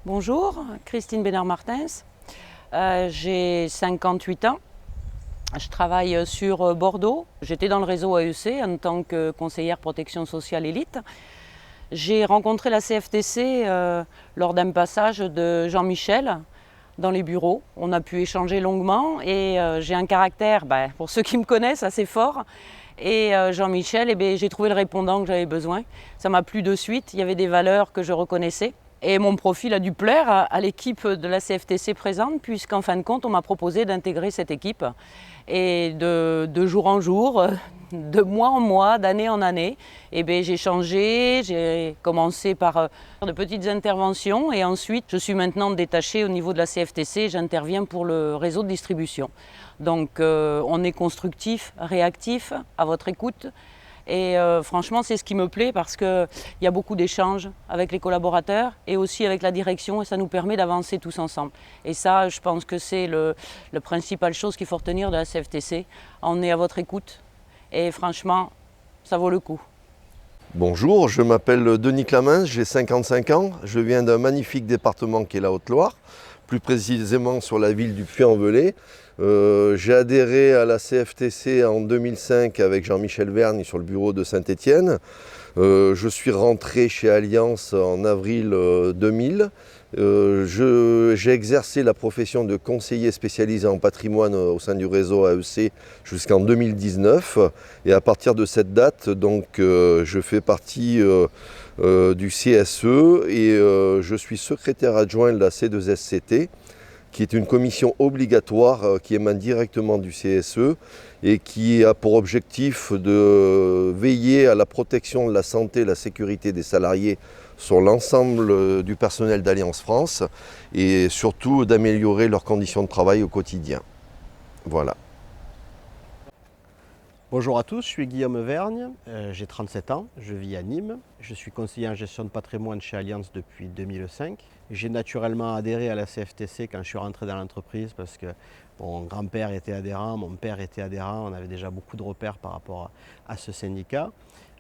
Bonjour, Christine Bénard-Martins. J'ai 58 ans. Je travaille sur Bordeaux. J'étais dans le réseau AEC en tant que conseillère protection sociale élite. J'ai rencontré la CFTC lors d'un passage de Jean-Michel dans les bureaux. On a pu échanger longuement et j'ai un caractère, pour ceux qui me connaissent, assez fort. Et Jean-Michel, j'ai trouvé le répondant que j'avais besoin. Ça m'a plu de suite, il y avait des valeurs que je reconnaissais. Et mon profil a dû plaire à l'équipe de la CFTC présente, puisqu'en fin de compte, on m'a proposé d'intégrer cette équipe. Et de jour en jour, de mois en mois, d'année en année, j'ai changé. J'ai commencé par de petites interventions et ensuite, je suis maintenant détachée au niveau de la CFTC. J'interviens pour le réseau de distribution. Donc, on est constructif, réactif, à votre écoute. Et franchement, c'est ce qui me plaît parce qu'il y a beaucoup d'échanges avec les collaborateurs et aussi avec la direction et ça nous permet d'avancer tous ensemble. Et ça, je pense que c'est la principale chose qu'il faut retenir de la CFTC. On est à votre écoute et franchement, ça vaut le coup. Bonjour, je m'appelle Denis Clamens, j'ai 55 ans. Je viens d'un magnifique département qui est la Haute-Loire, plus précisément sur la ville du Puy-en-Velay. J'ai adhéré à la CFTC en 2005 avec Jean-Michel Vergne sur le bureau de Saint-Étienne. Je suis rentré chez Allianz en avril 2000. J'ai exercé la profession de conseiller spécialisé en patrimoine au sein du réseau AEC jusqu'en 2019. Et à partir de cette date, je fais partie du CSE et je suis secrétaire adjoint de la C2SCT, qui est une commission obligatoire qui émane directement du CSE et qui a pour objectif de veiller à la protection de la santé et la sécurité des salariés sur l'ensemble du personnel d'Alliance France et surtout d'améliorer leurs conditions de travail au quotidien. Voilà. Bonjour à tous, je suis Guillaume Vergne, j'ai 37 ans, je vis à Nîmes, je suis conseiller en gestion de patrimoine chez Allianz depuis 2005. J'ai naturellement adhéré à la CFTC quand je suis rentré dans l'entreprise parce que mon grand-père était adhérent, mon père était adhérent, on avait déjà beaucoup de repères par rapport à ce syndicat.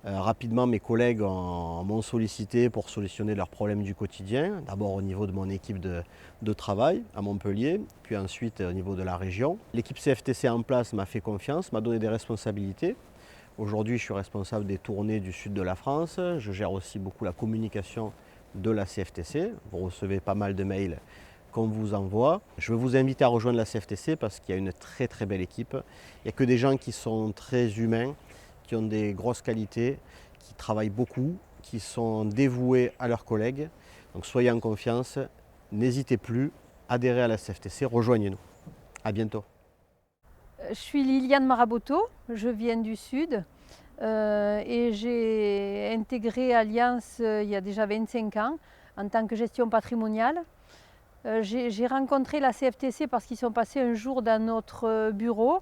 Rapidement, mes collègues m'ont sollicité pour solutionner leurs problèmes du quotidien, d'abord au niveau de mon équipe de travail à Montpellier, puis ensuite au niveau de la région. L'équipe CFTC en place m'a fait confiance, m'a donné des responsabilités. Aujourd'hui, je suis responsable des tournées du sud de la France, je gère aussi beaucoup la communication de la CFTC. Vous recevez pas mal de mails qu'on vous envoie. Je veux vous inviter à rejoindre la CFTC parce qu'il y a une très très belle équipe. Il n'y a que des gens qui sont très humains, qui ont des grosses qualités, qui travaillent beaucoup, qui sont dévoués à leurs collègues. Donc soyez en confiance, n'hésitez plus, adhérez à la CFTC, rejoignez-nous. À bientôt. Je suis Liliane Maraboto, je viens du Sud et j'ai intégré Allianz il y a déjà 25 ans en tant que gestion patrimoniale. J'ai rencontré la CFTC parce qu'ils sont passés un jour dans notre bureau.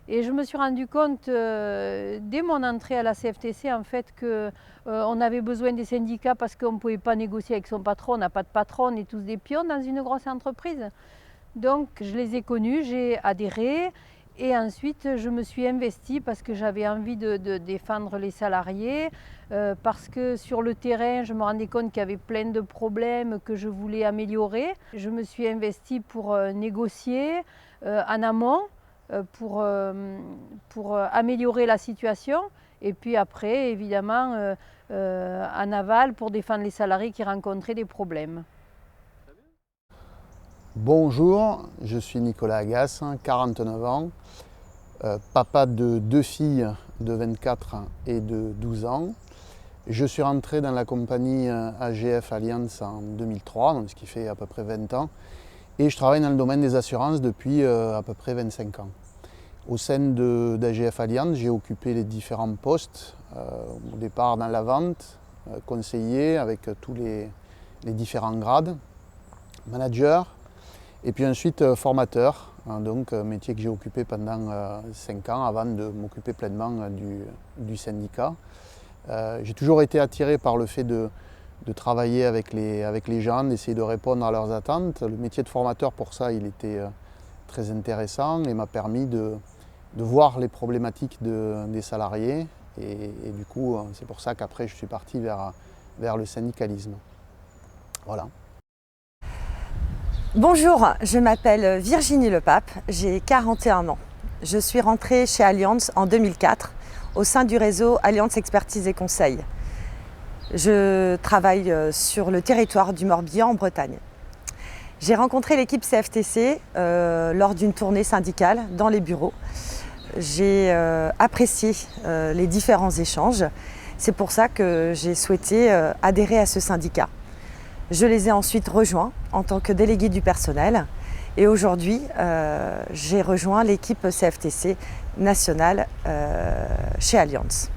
Et je me suis rendu compte dès mon entrée à la CFTC en fait qu'on avait besoin des syndicats parce qu'on ne pouvait pas négocier avec son patron, on n'a pas de patron, on est tous des pions dans une grosse entreprise. Donc je les ai connus, j'ai adhéré et ensuite je me suis investie parce que j'avais envie de défendre les salariés, parce que sur le terrain je me rendais compte qu'il y avait plein de problèmes que je voulais améliorer. Je me suis investie pour négocier en amont. Pour améliorer la situation et puis après évidemment en aval pour défendre les salariés qui rencontraient des problèmes. Bonjour, je suis Nicolas Agasse, 49 ans, papa de 2 filles de 24 et de 12 ans. Je suis rentré dans la compagnie AGF Allianz en 2003, donc ce qui fait à peu près 20 ans. Et je travaille dans le domaine des assurances depuis à peu près 25 ans. Au sein d'AGF Allianz, j'ai occupé les différents postes, au départ dans la vente, conseiller avec tous les différents grades, manager, et puis ensuite formateur, donc métier que j'ai occupé pendant 5 ans avant de m'occuper pleinement du syndicat. J'ai toujours été attiré par le fait de travailler avec les gens, d'essayer de répondre à leurs attentes. Le métier de formateur, pour ça, il était très intéressant et m'a permis de voir les problématiques des salariés. Et du coup, c'est pour ça qu'après, je suis parti vers le syndicalisme. Voilà. Bonjour, je m'appelle Virginie Lepape, j'ai 41 ans. Je suis rentrée chez Allianz en 2004 au sein du réseau Allianz Expertise et Conseil. Je travaille sur le territoire du Morbihan en Bretagne. J'ai rencontré l'équipe CFTC lors d'une tournée syndicale dans les bureaux. J'ai apprécié les différents échanges. C'est pour ça que j'ai souhaité adhérer à ce syndicat. Je les ai ensuite rejoints en tant que déléguée du personnel et aujourd'hui j'ai rejoint l'équipe CFTC nationale chez Allianz.